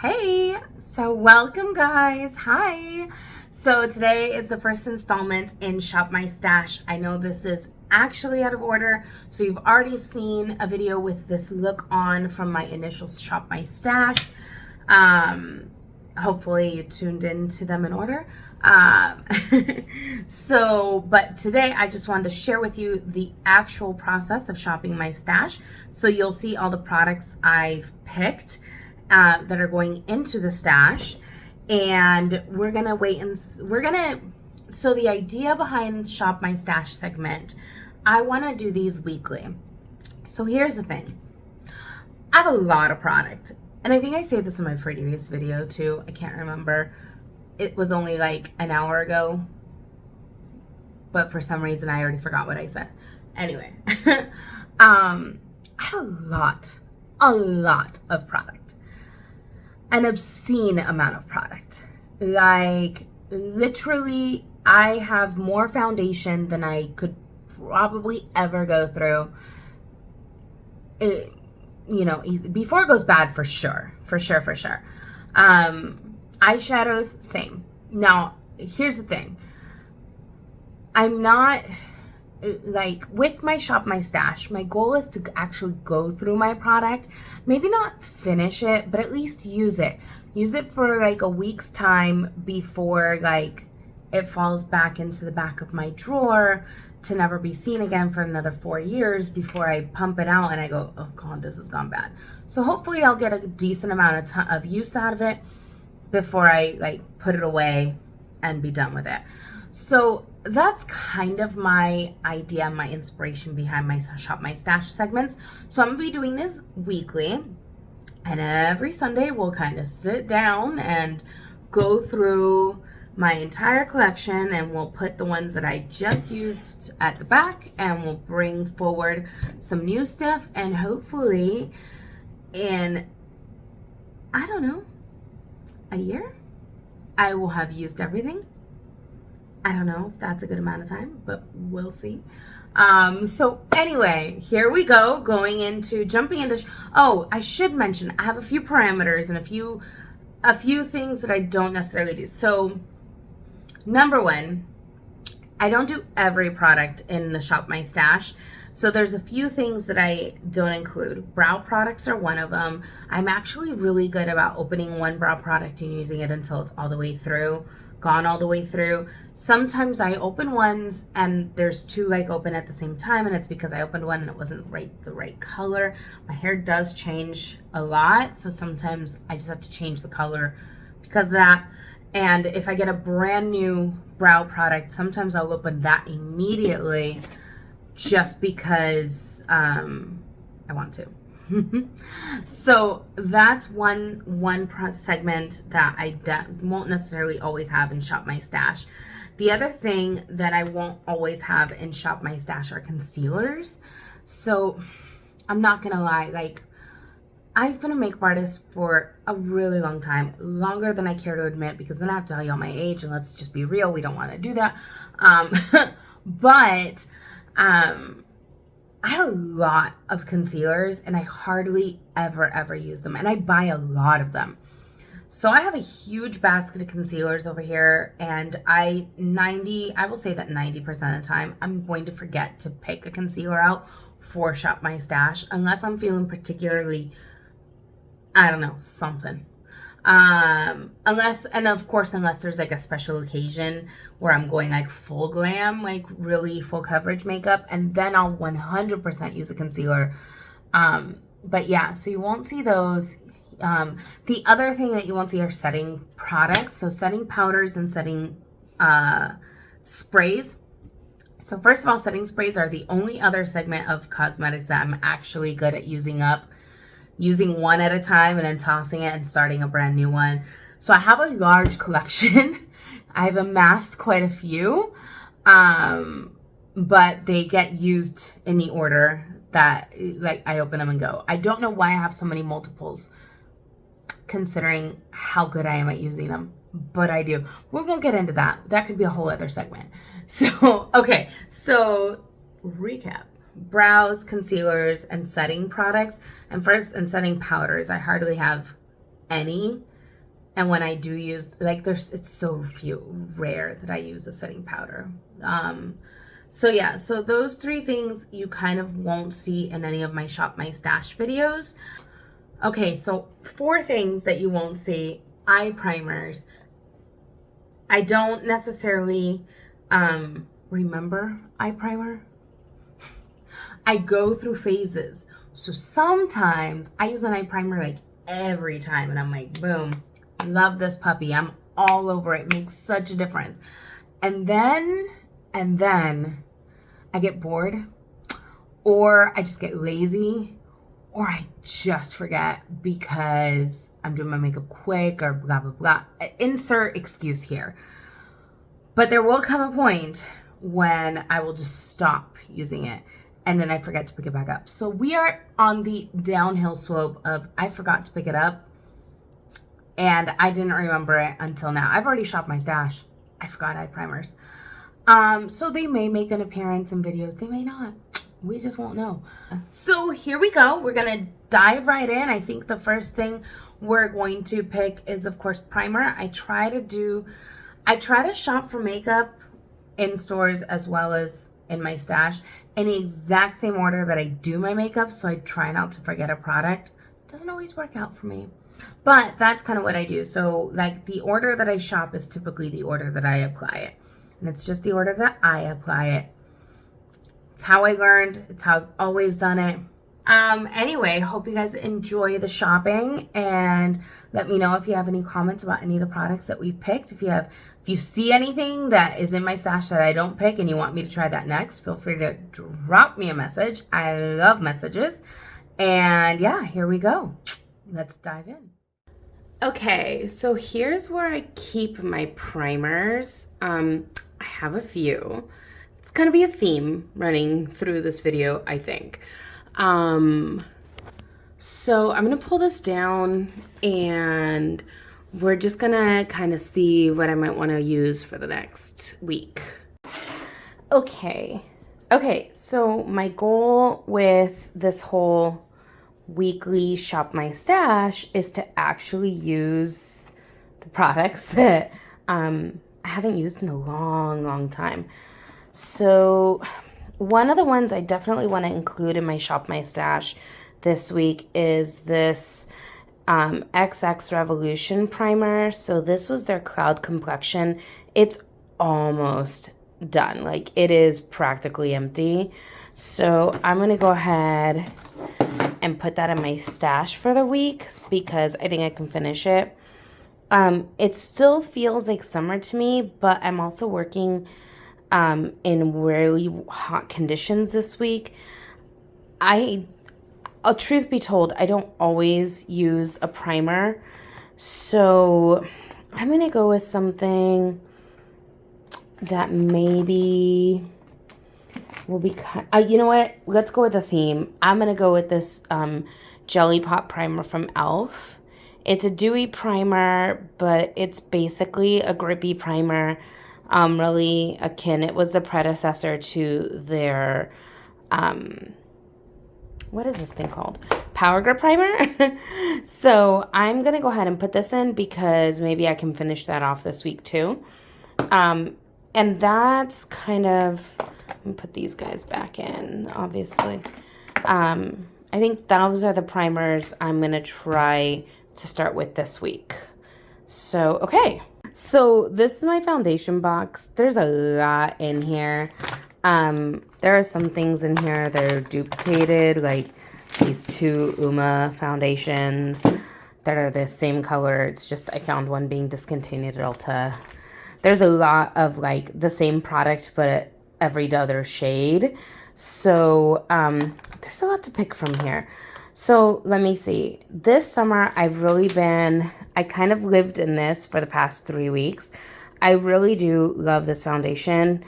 Hey, so welcome guys. Hi. So today is the first installment in Shop My Stash. I know this is actually out of order, so you've already seen a video with this look on from my initial Shop My Stash. Hopefully you tuned into them in order. Um, but today I just wanted to share with you the actual process of shopping my stash. So you'll see all the products I've picked that are going into the stash, and we're gonna so the idea behind Shop My Stash segment, I want to do these weekly. So here's the thing, I have a lot of product, and I think I said this in my previous video too. I can't remember, it was only like an hour ago, but for some reason I already forgot what I said. Anyway, I have a lot of product, an obscene amount of product. Like, literally, I have more foundation than I could probably ever go through. Before it goes bad, for sure. Eyeshadows, same. Now, here's the thing. I'm not, like, with my Shop My Stash, my goal is to actually go through my product, maybe not finish it, but at least use it for like a week's time before like it falls back into the back of my drawer to never be seen again for another 4 years before I pump it out and I go, oh god, this has gone bad. So hopefully I'll get a decent amount of use out of it before I like put it away and be done with it. So that's kind of my idea, my inspiration behind my Shop My Stash segments. So I'm gonna be doing this weekly, and every Sunday we'll kind of sit down and go through my entire collection, and we'll put the ones that I just used at the back, and we'll bring forward some new stuff, and hopefully in, I don't know, a year, I will have used everything. I don't know if that's a good amount of time, but we'll see. So anyway, here we go, jumping into, oh, I should mention, I have a few parameters and a few things that I don't necessarily do. So number one, I don't do every product in the Shop My Stash. So there's a few things that I don't include. Brow products are one of them. I'm actually really good about opening one brow product and using it until it's all the way through. Gone all the way through. Sometimes I open ones and there's two like open at the same time, and it's because I opened one and it wasn't the right color. My hair does change a lot, so sometimes I just have to change the color because of that. And if I get a brand new brow product, sometimes I'll open that immediately just because I want to. So that's one segment that I won't necessarily always have in Shop My Stash. The other thing that I won't always have in Shop My Stash are concealers. So I'm not gonna lie, like, I've been a makeup artist for a really long time, longer than I care to admit, because then I have to tell you all my age, and let's just be real, we don't want to do that. But I have a lot of concealers, and I hardly ever use them, and I buy a lot of them. So I have a huge basket of concealers over here, and I will say that 90% of the time I'm going to forget to pick a concealer out for Shop My Stash, unless I'm feeling particularly, I don't know, something. Unless there's like a special occasion where I'm going like full glam, like really full coverage makeup, and then I'll 100% use a concealer. But yeah, so you won't see those. The other thing that you won't see are setting products. So setting powders and setting sprays. So first of all, setting sprays are the only other segment of cosmetics that I'm actually good at using one at a time and then tossing it and starting a brand new one. So I have a large collection. I've amassed quite a few, but they get used in the order that, like, I open them and go. I don't know why I have so many multiples, considering how good I am at using them, but I do. We won't get into that. That could be a whole other segment. So, okay, so recap. Brows, concealers, and setting products. And setting powders, I hardly have any. And when I do use, like, it's so rare that I use a setting powder. So yeah, so those 3 things you kind of won't see in any of my Shop My Stash videos. Okay, so 4 things that you won't see. Eye primers. I don't necessarily remember eye primer. I go through phases. So sometimes I use an eye primer like every time and I'm like, boom, love this puppy. I'm all over it. It makes such a difference. And then I get bored, or I just get lazy, or I just forget because I'm doing my makeup quick or blah, blah, blah. Insert excuse here. But there will come a point when I will just stop using it and then I forget to pick it back up. So we are on the downhill slope of I forgot to pick it up and I didn't remember it until now. I've already shopped my stash. I forgot eye primers. So they may make an appearance in videos. They may not. We just won't know. So here we go. We're going to dive right in. I think the first thing we're going to pick is, of course, primer. I try to shop for makeup in stores as well as in my stash in the exact same order that I do my makeup, so I try not to forget a product. It doesn't always work out for me, but that's kind of what I do. So like the order that I shop is typically the order that I apply it, and it's just the order that I apply it. It's how I learned. It's how I've always done it. Anyway, hope you guys enjoy the shopping and let me know if you have any comments about any of the products that we picked. If you see anything that is in my stash that I don't pick and you want me to try that next, feel free to drop me a message. I love messages. And yeah, here we go. Let's dive in. Okay, so here's where I keep my primers. I have a few. It's gonna be a theme running through this video, I think. So I'm gonna pull this down and we're just gonna kind of see what I might want to use for the next week. Okay, so my goal with this whole weekly shop my stash is to actually use the products that I haven't used in a long time. So one of the ones I definitely want to include in my Shop My Stash this week is this XX Revolution primer. So this was their Cloud Complexion. It's almost done. Like it is practically empty. So I'm going to go ahead and put that in my stash for the week because I think I can finish it. It still feels like summer to me, but I'm also working in really hot conditions this week. Truth be told, I don't always use a primer, so I'm gonna go with something that maybe will be you know what, let's go with a theme. I'm gonna go with this Jelly Pop primer from e.l.f. It's a dewy primer, but it's basically a grippy primer. Really akin. It was the predecessor to their, what is this thing called? Power Grip Primer. So I'm going to go ahead and put this in because maybe I can finish that off this week too. And that's kind of, let me put these guys back in, obviously. I think those are the primers I'm going to try to start with this week. So, okay. So this is my foundation box. There's a lot in here. There are some things in here that are duplicated, like these 2 Uma foundations that are the same color. It's just I found one being discontinued at Ulta. There's a lot of like the same product, but every other shade. So there's a lot to pick from here. So let me see. This summer, I kind of lived in this for the past 3 weeks. I really do love this foundation.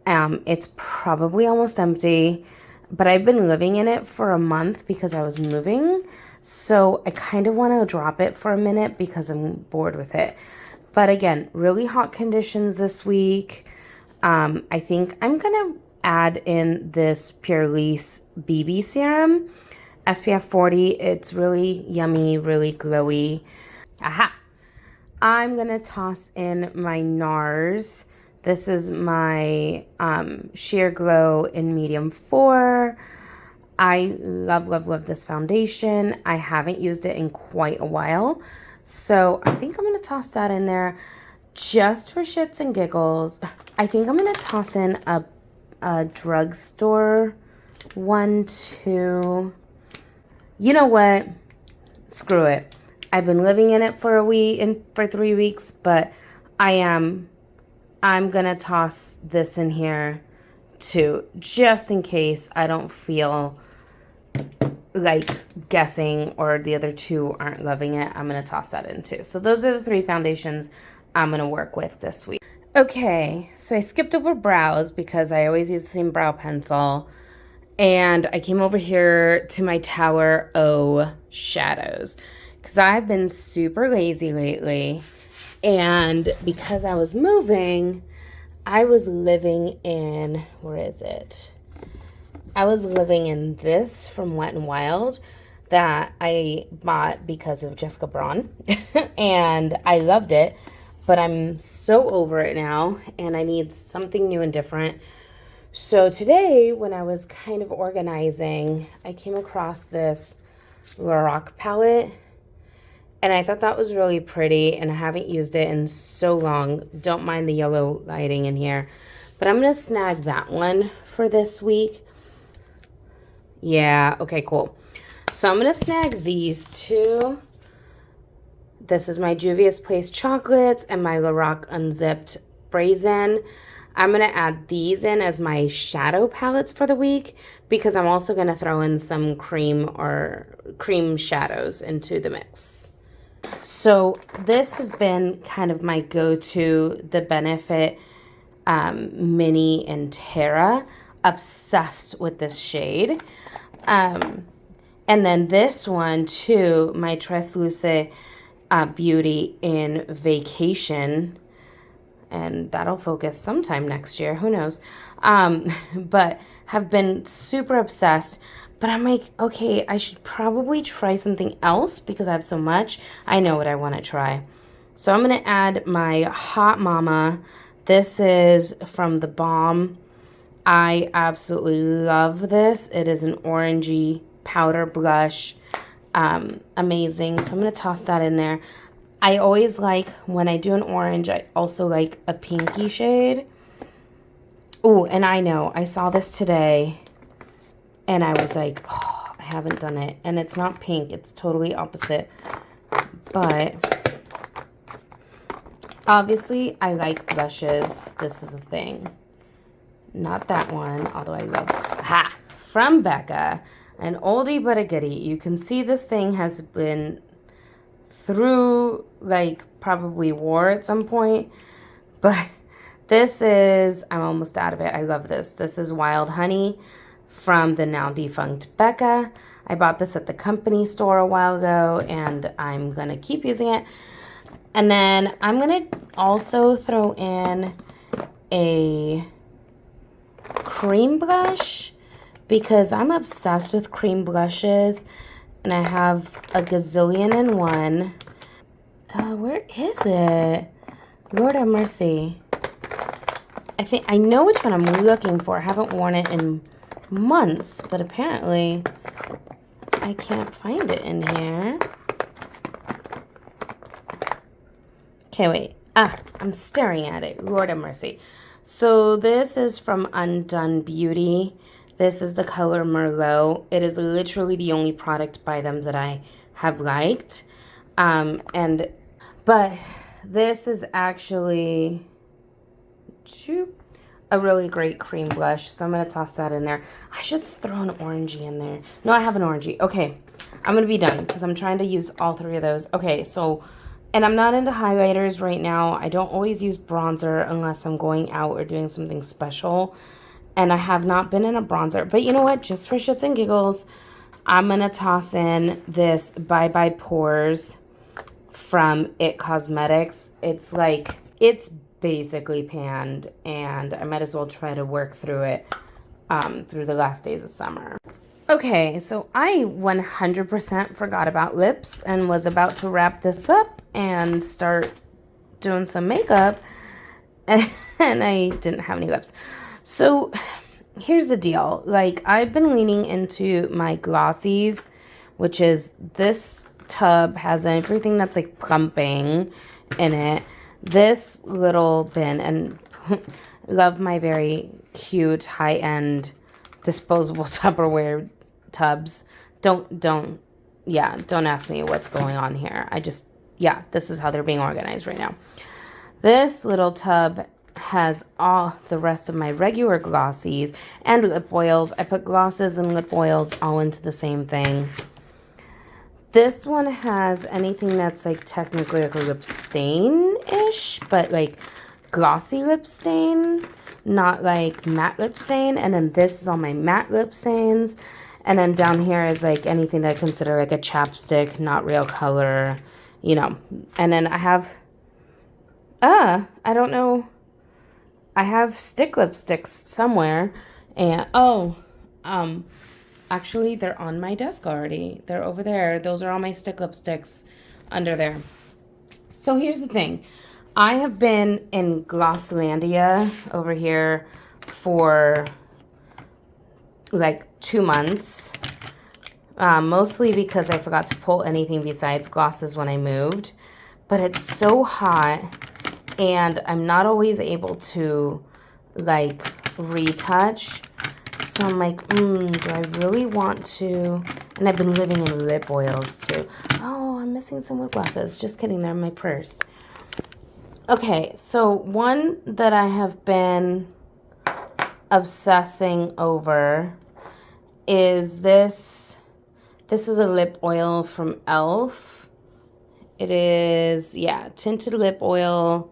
It's probably almost empty, but I've been living in it for a month because I was moving. So I kind of want to drop it for a minute because I'm bored with it. But again, really hot conditions this week. I think I'm going to add in this Purlisse BB serum. SPF 40, it's really yummy, really glowy. Aha! I'm going to toss in my NARS. This is my Sheer Glow in medium 4. I love, love, love this foundation. I haven't used it in quite a while. So I think I'm going to toss that in there just for shits and giggles. I think I'm going to toss in a drugstore one, too. You know what? Screw it. I've been living in it for a week and for 3 weeks, but I'm gonna toss this in here too, just in case I don't feel like guessing or the other two aren't loving it. I'm gonna toss that in too. So those are the 3 foundations I'm gonna work with this week. Okay, so I skipped over brows because I always use the same brow pencil. And I came over here to my Tower O shadows because I've been super lazy lately. And because I was moving, I was living in, where is it? I was living in this from Wet n Wild that I bought because of Jessica Braun. And I loved it, but I'm so over it now and I need something new and different. So today, when I was kind of organizing, I came across this Lorac palette, and I thought that was really pretty, and I haven't used it in so long. Don't mind the yellow lighting in here, but I'm going to snag that one for this week. Yeah, okay, cool. So I'm going to snag these 2. This is my Juvia's Place chocolates and my Lorac Unzipped Brazen. I'm going to add these in as my shadow palettes for the week because I'm also going to throw in some cream shadows into the mix. So this has been kind of my go-to, the Benefit Mini and Terra. Obsessed with this shade. And then this one too, my Translucent Beauty in Vacation. And that'll focus sometime next year. Who knows? But have been super obsessed. But I'm like, okay, I should probably try something else because I have so much. I know what I want to try. So I'm going to add my Hot Mama. This is from The Balm. I absolutely love this. It is an orangey powder blush. Amazing. So I'm going to toss that in there. I always like, when I do an orange, I also like a pinky shade. Oh, and I know, I saw this today, and I was like, oh, I haven't done it. And it's not pink, it's totally opposite. But, obviously, I like blushes. This is a thing. Not that one, although I love, from Becca, an oldie but a goodie. You can see this thing has been through like probably war at some point, but this is, I'm almost out of it. I love this. This is Wild Honey from the now defunct Becca. I bought this at the company store a while ago and I'm gonna keep using it. And then I'm gonna also throw in a cream blush because I'm obsessed with cream blushes. And I have a gazillion and one. Where is it? Lord have mercy. I know which one I'm looking for. I haven't worn it in months, but apparently I can't find it in here. Okay, wait. I'm staring at it. Lord have mercy. So this is from Undone Beauty. This is the color Merlot. It is literally the only product by them that I have liked. But this is actually a really great cream blush. So I'm going to toss that in there. I should throw an orangey in there. No, I have an orangey. Okay, I'm going to be done because I'm trying to use all 3 of those. Okay, so, and I'm not into highlighters right now. I don't always use bronzer unless I'm going out or doing something special. And I have not been in a bronzer. But you know what? Just for shits and giggles, I'm going to toss in this Bye Bye Pores from It Cosmetics. It's like, it's basically panned. And I might as well try to work through it through the last days of summer. Okay, so I 100% forgot about lips and was about to wrap this up and start doing some makeup and I didn't have any lips. So here's the deal. Like, I've been leaning into my glossies, which is this tub has everything that's like plumping in it. This little bin, and love my very cute high-end disposable Tupperware tubs. Don't ask me what's going on here. This is how they're being organized right now. This little tub has all the rest of my regular glossies and lip oils. I put glosses and lip oils all into the same thing. This one has anything that's like technically like a lip stain-ish, but like glossy lip stain, not like matte lip stain. And then this is all my matte lip stains. And then down here is like anything that I consider like a chapstick, not real color, you know. And then I have, I don't know. I have stick lipsticks somewhere. And, actually, they're on my desk already. They're over there. Those are all my stick lipsticks under there. So here's the thing. I have been in Glosslandia over here for like 2 months. Mostly because I forgot to pull anything besides glosses when I moved. But it's so hot and I'm not always able to like retouch. So I'm like, do I really want to? And I've been living in lip oils too. Oh, I'm missing some lip glosses. Just kidding, they're in my purse. Okay, so one that I have been obsessing over is this. This is a lip oil from e.l.f. It is, tinted lip oil.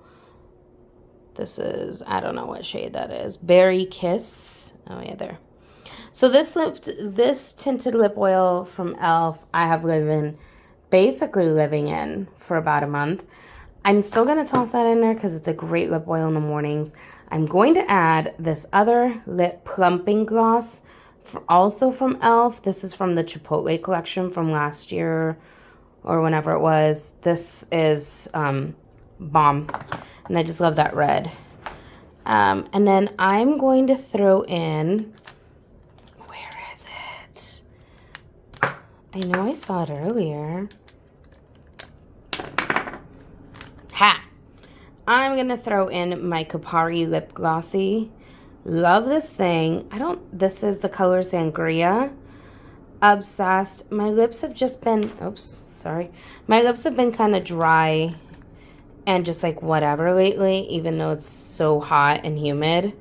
This is, I don't know what shade that is. Berry Kiss. Oh, yeah, there. So this tinted lip oil from e.l.f. I have basically living in for about a month. I'm still going to toss that in there because it's a great lip oil in the mornings. I'm going to add this other lip plumping gloss, also from e.l.f. This is from the Chipotle collection from last year or whenever it was. This is bomb. And I just love that red. And then I'm going to throw in, where is it? I know I saw it earlier. Ha! I'm going to throw in my Kapari Lip Glossy. Love this thing. This is the color Sangria. Obsessed. My lips have just been, my lips have been kind of dry and just like whatever lately, even though it's so hot and humid.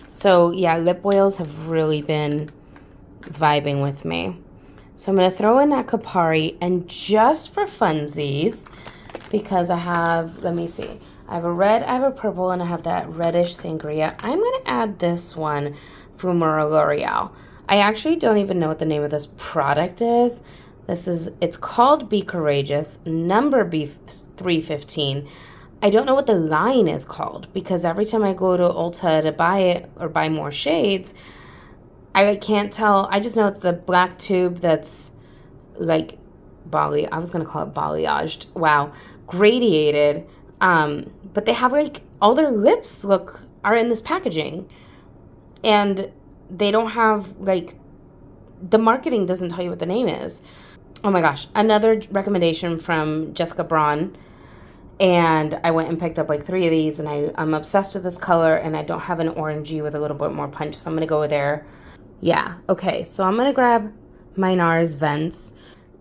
So yeah, lip oils have really been vibing with me. So I'm going to throw in that Kapari, and just for funsies, because I have, let me see, I have a red, I have a purple, and I have that reddish Sangria. I'm going to add this one from L'Oreal. I actually don't even know what the name of this product is. It's called Be Courageous, number B315. I don't know what the line is called because every time I go to Ulta to buy it or buy more shades, I can't tell. I just know it's the black tube that's like I was going to call it balayaged. Wow. Gradiated. But they have like all their lips are in this packaging. And they don't have like, the marketing doesn't tell you what the name is. Oh my gosh. Another recommendation from Jessica Braun. And I went and picked up like 3 of these, and I'm obsessed with this color, and I don't have an orangey with a little bit more punch, so I'm going to go there. Yeah, okay, so I'm going to grab my NARS Vents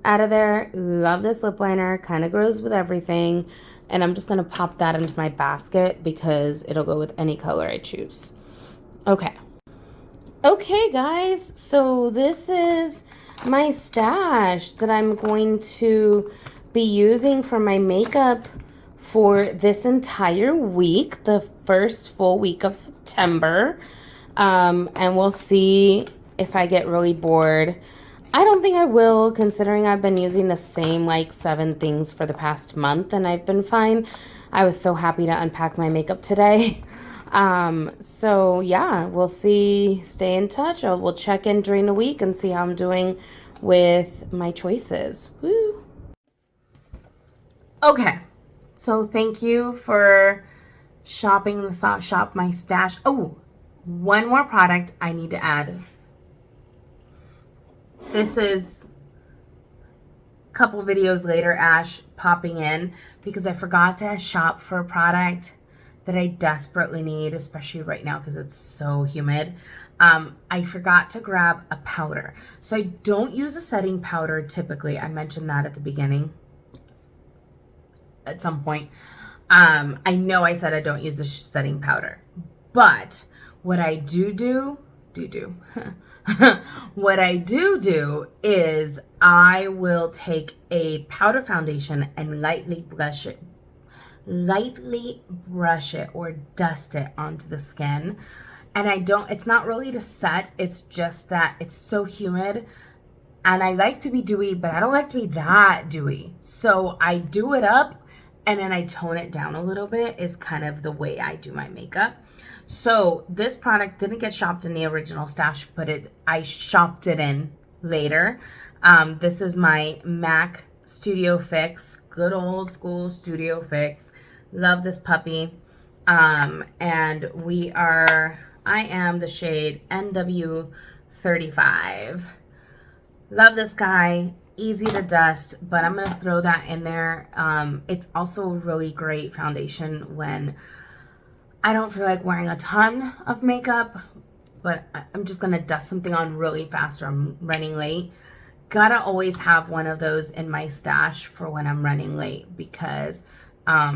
out of there. Love this lip liner, kind of goes with everything, and I'm just going to pop that into my basket because it'll go with any color I choose. Okay. Okay, guys, so this is my stash that I'm going to be using for my makeup for this entire week, the first full week of September. And we'll see if I get really bored. I don't think I will, considering I've been using the same like 7 things for the past month and I've been fine. I was so happy to unpack my makeup today. So yeah, we'll see. Stay in touch. We'll check in during the week and see how I'm doing with my choices. Woo! Okay. So thank you for shopping the Shop My Stash. Oh, one more product I need to add. This is a couple videos later, Ash popping in because I forgot to shop for a product that I desperately need, especially right now because it's so humid. I forgot to grab a powder. So I don't use a setting powder typically. I mentioned that at the beginning at some point. I know I said I don't use a setting powder, but what I do, what I do is I will take a powder foundation and lightly brush it or dust it onto the skin. And it's not really to set, it's just that it's so humid and I like to be dewy, but I don't like to be that dewy. So I do it up and then I tone it down a little bit is kind of the way I do my makeup. So this product didn't get shopped in the original stash, but I shopped it in later. This is my MAC Studio Fix, good old school Studio Fix. Love this puppy. And I am the shade NW35. Love this guy. Easy to dust, but I'm going to throw that in there. It's also a really great foundation when I don't feel like wearing a ton of makeup, but I'm just going to dust something on really fast or I'm running late. Gotta always have one of those in my stash for when I'm running late because I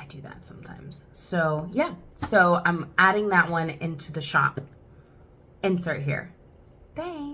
do that sometimes. So yeah, so I'm adding that one into the shop. Insert here. Thanks.